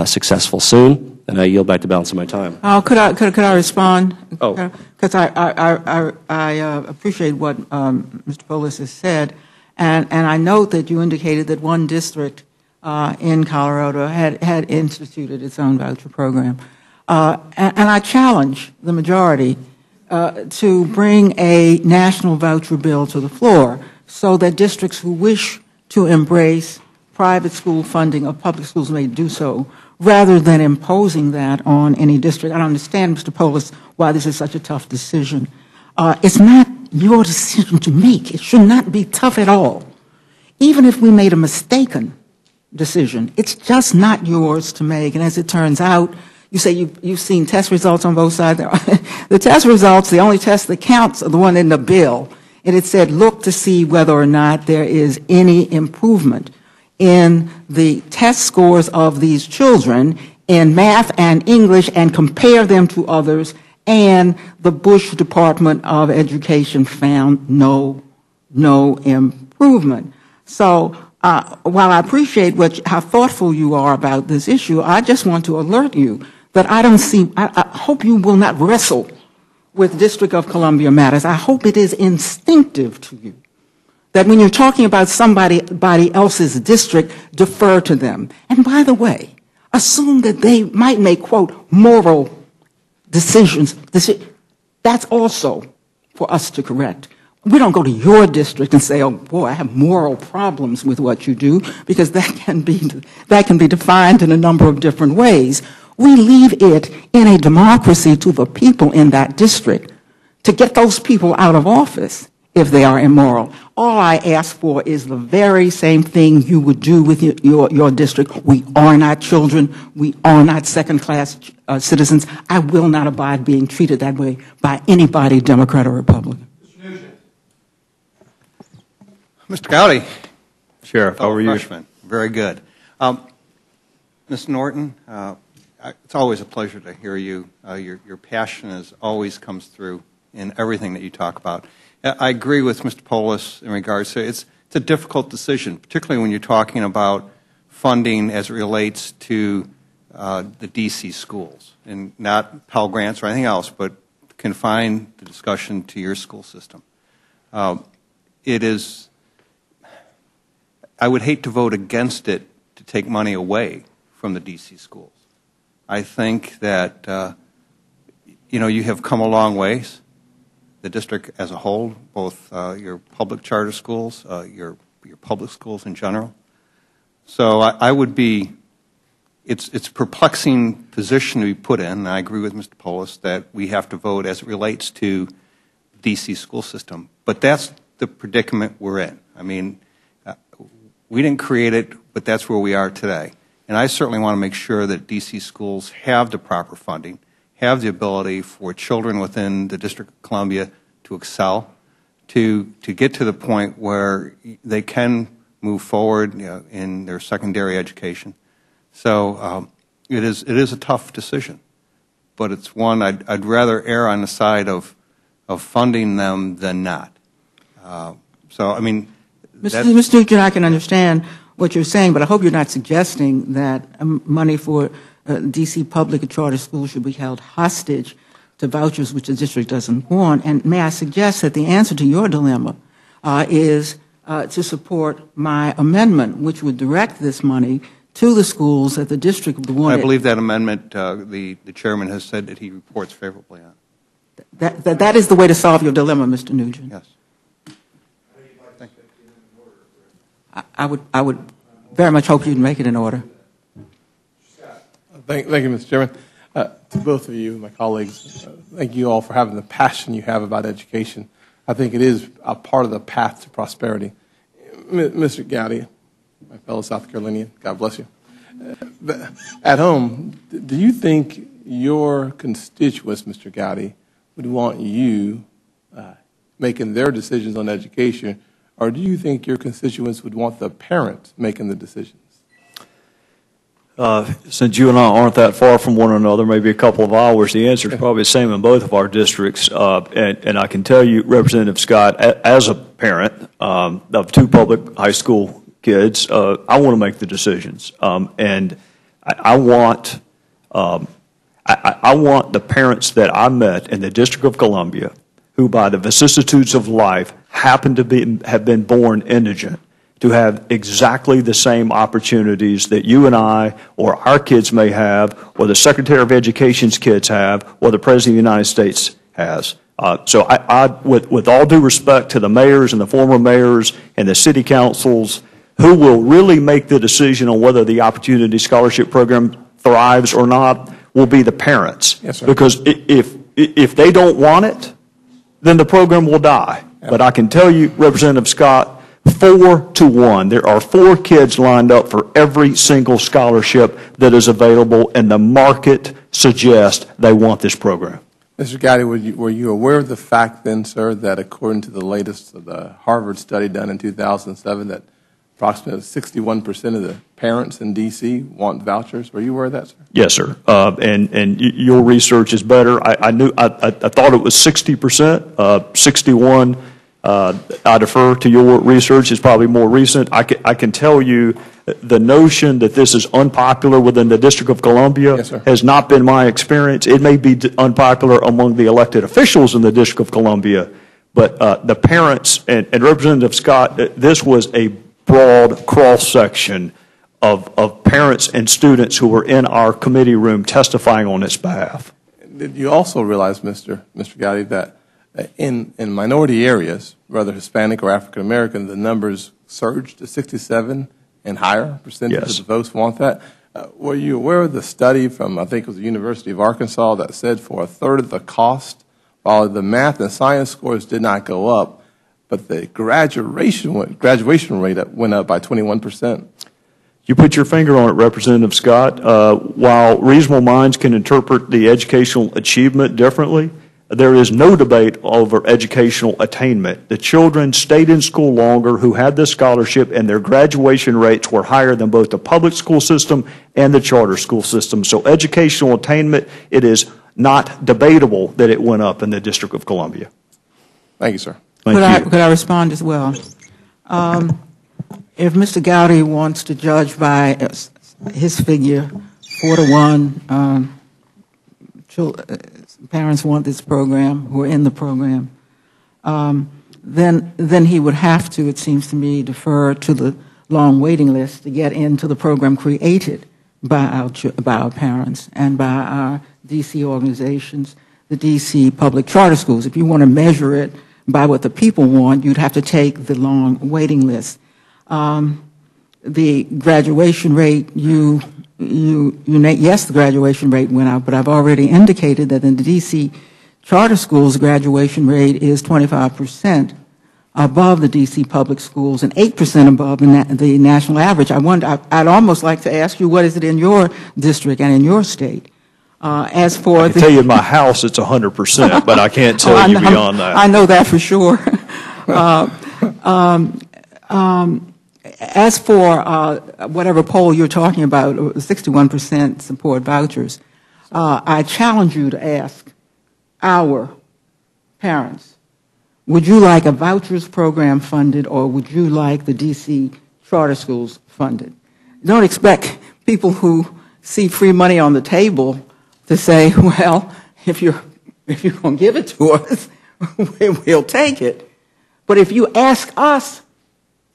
successful soon. And I yield back the balance of my time. Could I respond? Oh. Because I appreciate what Mr. Polis has said, and I note that you indicated that one district in Colorado had instituted its own voucher program. And I challenge the majority to bring a national voucher bill to the floor so that districts who wish to embrace private school funding of public schools may do so, rather than imposing that on any district. I don't understand, Mr. Polis, why this is such a tough decision. It's not your decision to make. It should not be tough at all. Even if we made a mistaken decision, it's just not yours to make. And as it turns out, you say you've seen test results on both sides. The test results, the only test that counts are the one in the bill. And it said, look to see whether or not there is any improvement in the test scores of these children in math and English and compare them to others, and the Bush Department of Education found no improvement. So while I appreciate how thoughtful you are about this issue, I just want to alert you that I hope you will not wrestle with District of Columbia matters. I hope it is instinctive to you that when you're talking about somebody else's district, defer to them. And by the way, assume that they might make, quote, moral decisions. That's also for us to correct. We don't go to your district and say, oh, boy, I have moral problems with what you do, because that can be defined in a number of different ways. We leave it in a democracy to the people in that district to get those people out of office if they are immoral. All I ask for is the very same thing you would do with your district. We are not children. We are not second-class citizens. I will not abide being treated that way by anybody, Democrat or Republican. Mr. Gowdy. Sheriff, how are you? Freshman. Very good. Ms. Norton, it's always a pleasure to hear you. Your passion always comes through in everything that you talk about. I agree with Mr. Polis in regards to it's a difficult decision, particularly when you're talking about funding as it relates to the D.C. schools, and not Pell Grants or anything else, but confine the discussion to your school system. It is, I would hate to vote against it to take money away from the D.C. schools. I think that, you have come a long ways. The district as a whole, both your public charter schools, your public schools in general. So I would be, it's a perplexing position to be put in, and I agree with Mr. Polis that we have to vote as it relates to the D.C. school system. But that's the predicament we're in. I mean, we didn't create it, but that's where we are today. And I certainly want to make sure that D.C. schools have the proper funding, have the ability for children within the District of Columbia to excel, to get to the point where they can move forward in their secondary education. So it is a tough decision, but it's one I'd rather err on the side of funding them than not. So I mean, Mr. Nugent, I can understand what you're saying, but I hope you're not suggesting that money for D.C. public and charter schools should be held hostage to vouchers, which the district doesn't want. And may I suggest that the answer to your dilemma is to support my amendment, which would direct this money to the schools that the district would want. I believe that amendment, the chairman has said that he reports favorably on. That is the way to solve your dilemma, Mr. Nugent. Yes. I would very much hope you'd make it in order. Thank you, Mr. Chairman. To both of you, my colleagues, thank you all for having the passion you have about education. I think it is a part of the path to prosperity. Mr. Gowdy, my fellow South Carolinian, God bless you. At home, do you think your constituents, Mr. Gowdy, would want you making their decisions on education, or do you think your constituents would want the parents making the decisions? Since you and I aren't that far from one another, maybe a couple of hours, the answer is probably the same in both of our districts. And I can tell you, Representative Scott, as a parent of two public high school kids, I want to make the decisions. And I want the parents that I met in the District of Columbia, who by the vicissitudes of life happen to have been born indigent, to have exactly the same opportunities that you and I or our kids may have, or the Secretary of Education's kids have, or the President of the United States has. So with all due respect to the mayors and the former mayors and the city councils, who will really make the decision on whether the Opportunity Scholarship Program thrives or not will be the parents. Yes, sir. Because if they don't want it, then the program will die. Yeah. But I can tell you, Representative Scott, 4-1. There are 4 kids lined up for every single scholarship that is available, and the market suggests they want this program. Mr. Gowdy, were you aware of the fact then, sir, that according to the latest of the Harvard study done in 2007, that approximately 61% of the parents in D.C. want vouchers? Were you aware of that, sir? Yes, sir. And your research is better. I thought it was 60%, 61. I defer to your research. It's probably more recent. I can tell you the notion that this is unpopular within the District of Columbia has not been my experience. It may be unpopular among the elected officials in the District of Columbia, but the parents and Representative Scott, this was a broad cross-section of parents and students who were in our committee room testifying on its behalf. Did you also realize, Mr. Gowdy, that in minority areas, whether Hispanic or African American, the numbers surged to 67 and higher percentages of the votes want that? Were you aware of the study from, I think it was the University of Arkansas, that said for a third of the cost, while the math and science scores did not go up, but the graduation rate went up by 21%? You put your finger on it, Representative Scott. While reasonable minds can interpret the educational achievement differently, there is no debate over educational attainment. The children stayed in school longer who had this scholarship, and their graduation rates were higher than both the public school system and the charter school system. So educational attainment, it is not debatable that it went up in the District of Columbia. Thank you, sir. Could I respond as well? If Mr. Gowdy wants to judge by his figure, 4-1, parents want this program, who are in the program, then he would have to, it seems to me, defer to the long waiting list to get into the program created by our parents and by our D.C. organizations, the D.C. public charter schools. If you want to measure it by what the people want, you'd have to take the long waiting list. The graduation rate, yes, the graduation rate went up, but I've already indicated that in the D.C. charter schools, graduation rate is 25% above the D.C. public schools and 8% above the national average. I'd almost like to ask you, what is it in your district and in your state? As for I can tell you in my house it's 100%, but I can't tell you beyond that. I know that for sure. As for whatever poll you're talking about, 61% support vouchers, I challenge you to ask our parents, would you like a vouchers program funded, or would you like the D.C. charter schools funded? Don't expect people who see free money on the table to say, well, if If you're going to give it to us, we'll take it. But if you ask us,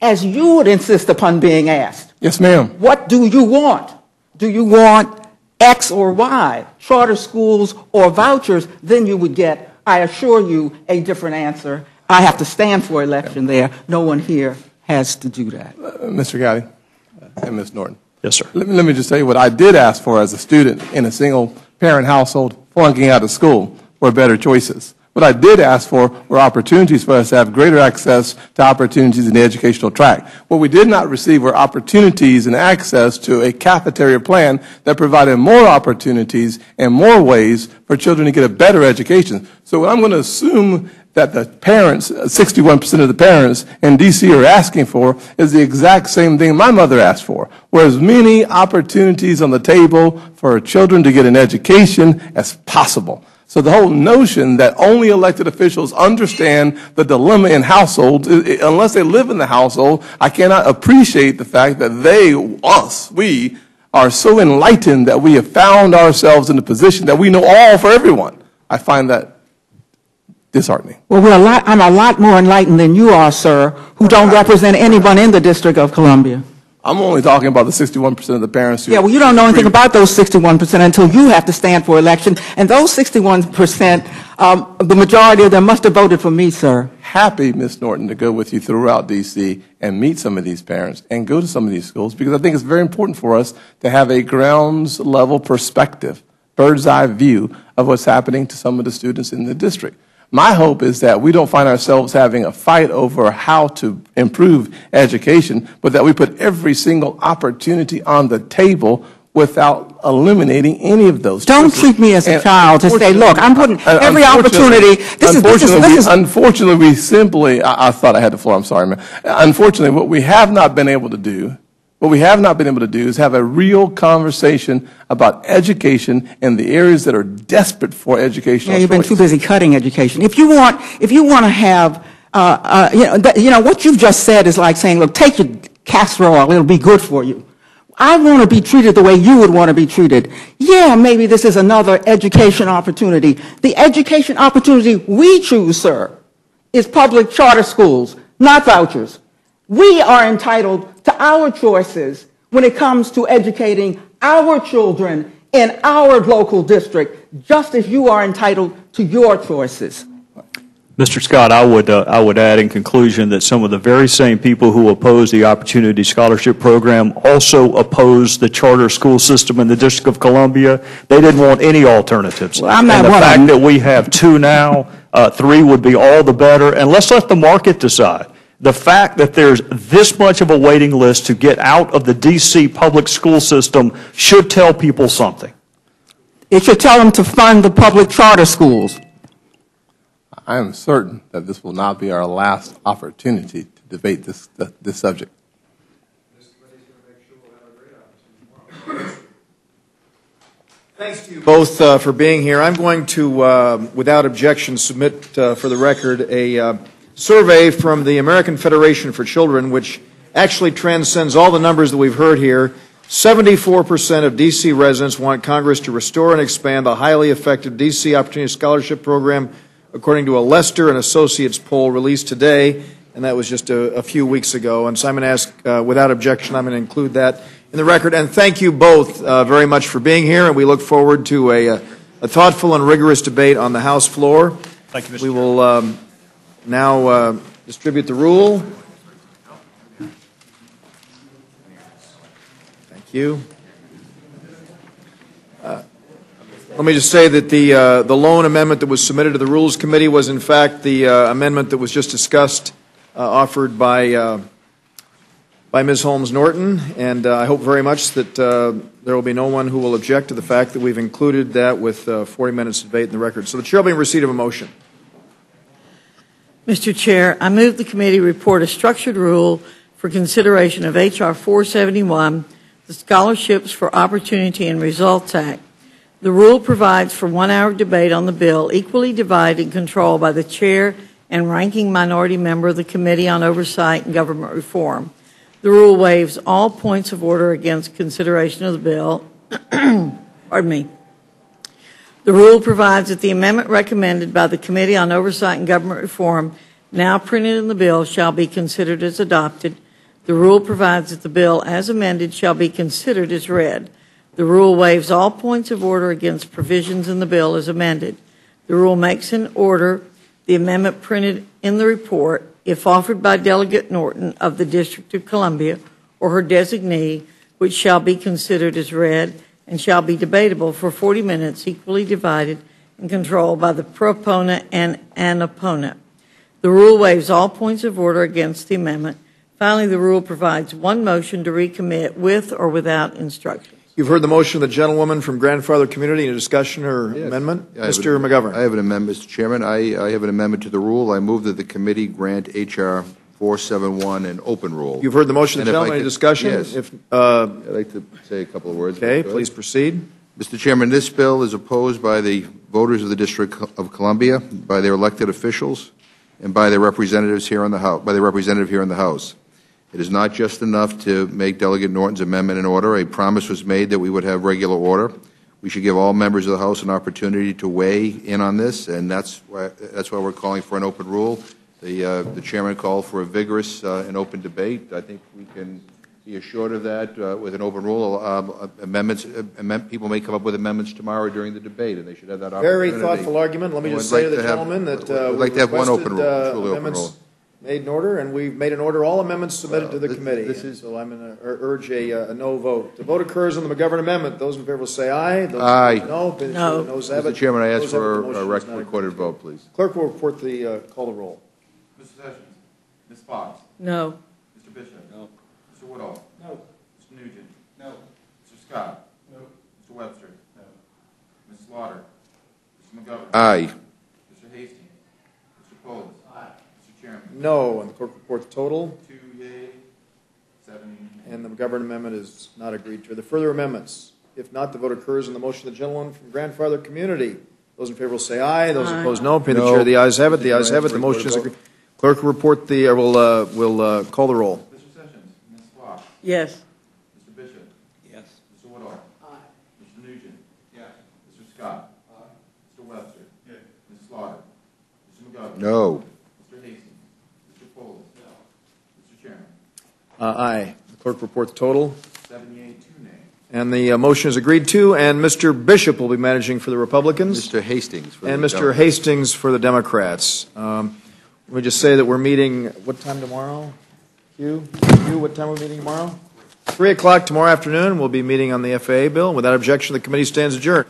as you would insist upon being asked, Yes, ma'am. what do you want? Do you want X or Y, charter schools or vouchers? Then you would get, I assure you, a different answer. I have to stand for election there. No one here has to do that. Mr. Gotti and Ms. Norton. Yes, sir. Let me just tell you what I did ask for as a student in a single-parent household flunking out of school were better choices. What I did ask for were opportunities for us to have greater access to opportunities in the educational track. What we did not receive were opportunities and access to a cafeteria plan that provided more opportunities and more ways for children to get a better education. So what I'm going to assume that the parents, 61% of the parents in D.C. are asking for is the exact same thing my mother asked for, where as many opportunities on the table for children to get an education as possible. So the whole notion that only elected officials understand the dilemma in households, unless they live in the household, I cannot appreciate the fact that we are so enlightened that we have found ourselves in a position that we know all for everyone. I find that disheartening. Well, I'm a lot more enlightened than you are, sir, who don't represent anyone in the District of Columbia. I'm only talking about the 61% of the parents who... Yeah, well, you don't know anything about those 61% until you have to stand for election. And those 61%, the majority of them must have voted for me, sir. Happy, Ms. Norton, to go with you throughout D.C. and meet some of these parents and go to some of these schools, because I think it's very important for us to have a grounds level perspective, bird's eye view of what's happening to some of the students in the district. My hope is that we don't find ourselves having a fight over how to improve education, but that we put every single opportunity on the table without eliminating any of those. Don't treat me as a child to say, look, I'm putting every opportunity. Unfortunately, we simply, I thought I had the floor, I'm sorry, man. Unfortunately, what we have not been able to do is have a real conversation about education in the areas that are desperate for educational Yeah, you've been too busy cutting education. If you want to have, what you've just said is like saying, look, take your casserole, it'll be good for you. I want to be treated the way you would want to be treated. Yeah, maybe this is another education opportunity. The education opportunity we choose, sir, is public charter schools, not vouchers. We are entitled to our choices when it comes to educating our children in our local district, just as you are entitled to your choices. Mr. Scott, I would add in conclusion that some of the very same people who oppose the Opportunity Scholarship Program also oppose the charter school system in the District of Columbia. They didn't want any alternatives. Well, I'm not and the one fact of them. that we have two now, three would be all the better. And let's let the market decide. The fact that there's this much of a waiting list to get out of the D.C. public school system should tell people something. It should tell them to fund the public charter schools. I am certain that this will not be our last opportunity to debate this subject. Thanks to you both for being here. I'm going to, without objection, submit for the record a survey from the American Federation for Children, which actually transcends all the numbers that we've heard here. 74% of D.C. residents want Congress to restore and expand the highly effective D.C. Opportunity Scholarship Program, according to a Lester and Associates poll released today, and that was just a few weeks ago. And Simon asked, without objection, I'm going to include that in the record. And thank you both very much for being here, and we look forward to a thoughtful and rigorous debate on the House floor. Thank you, Mr. We will now distribute the rule. Thank you. Let me just say that the loan amendment that was submitted to the Rules Committee was, in fact, the amendment that was just discussed, offered by Ms. Holmes Norton, and I hope very much that there will be no one who will object to the fact that we've included that with 40 minutes of debate in the record. So the Chair will be in receipt of a motion. Mr. Chair, I move the committee report a structured rule for consideration of H.R. 471, the Scholarships for Opportunity and Results Act. The rule provides for 1 hour debate on the bill, equally divided and controlled by the chair and ranking minority member of the Committee on Oversight and Government Reform. The rule waives all points of order against consideration of the bill. Pardon me. The rule provides that the amendment recommended by the Committee on Oversight and Government Reform, now printed in the bill, shall be considered as adopted. The rule provides that the bill, as amended, shall be considered as read. The rule waives all points of order against provisions in the bill as amended. The rule makes an order the amendment printed in the report, if offered by Delegate Norton of the District of Columbia or her designee, which shall be considered as read and shall be debatable for 40 minutes, equally divided and controlled by the proponent and an opponent. The rule waives all points of order against the amendment. Finally, the rule provides one motion to recommit with or without instructions. You've heard the motion of the gentlewoman from Grandfather Community. Any discussion or amendment? Mr. McGovern. I have an amendment, Mr. Chairman. I have an amendment to the rule. I move that the committee grant H.R. 471 an open rule. You've heard the motion of the gentleman. Any discussion? Yes. I'd like to say a couple of words. Okay, please proceed. Mr. Chairman, this bill is opposed by the voters of the District of Columbia, by their elected officials, and by their representatives here in the House. By the representative here in the House. It is not just enough to make Delegate Norton's amendment in order. A promise was made that we would have regular order. We should give all members of the House an opportunity to weigh in on this, and that's why we're calling for an open rule. The chairman called for a vigorous and open debate. I think we can be assured of that with an open rule. People may come up with amendments tomorrow during the debate, and they should have that opportunity. Very thoughtful argument. Let me just say to the gentleman that we'd like to have one open rule. Truly open rule. Made in order, and we've made an order all amendments submitted to the committee. So I'm going to urge a no vote. The vote occurs on the McGovern amendment. Those in favor will say aye. Those aye. No. No. Mr. Chairman, I ask for a recorded vote, please. Clerk will report the call the roll. Mr. Sessions. Ms. Fox. No. Mr. Bishop. No. Mr. Woodall. No. Mr. Nugent. No. Mr. Scott. No. Mr. Webster. No. Ms. Slaughter. Mr. McGovern. Aye. Mr. Hastings. Mr. Polis. Aye. Mr. Chairman. No. And the clerk report the total. 2 yea, 7 nay. And the McGovern amendment is not agreed to. Are there further amendments? If not, the vote occurs on the motion of the gentleman from Grandfather Community. Those in favor will say aye. Those opposed, no. Opinion of the chair, the ayes have it. The ayes have it. The motion is agreed. Clerk will report the, will call the roll. Mr. Sessions. Ms. Fox. Yes. Mr. Bishop. Yes. Mr. Woodall. Aye. Mr. Nugent. Yes. Mr. Scott. Aye. Mr. Webster. Yes. Ms. Slaughter. Mr. McGovern. No. Mr. Hastings. Mr. Polis. No. Mr. Chairman. Aye. The clerk report the total. 7 yea, 2 nay. And the motion is agreed to. And Mr. Bishop will be managing for the Republicans. Mr. Hastings. For and the Mr. Democrats. Hastings for the Democrats. Let me just say that we're meeting, what time tomorrow? Hugh, what time are we meeting tomorrow? 3 o'clock tomorrow afternoon. We'll be meeting on the FAA bill. Without objection, the committee stands adjourned.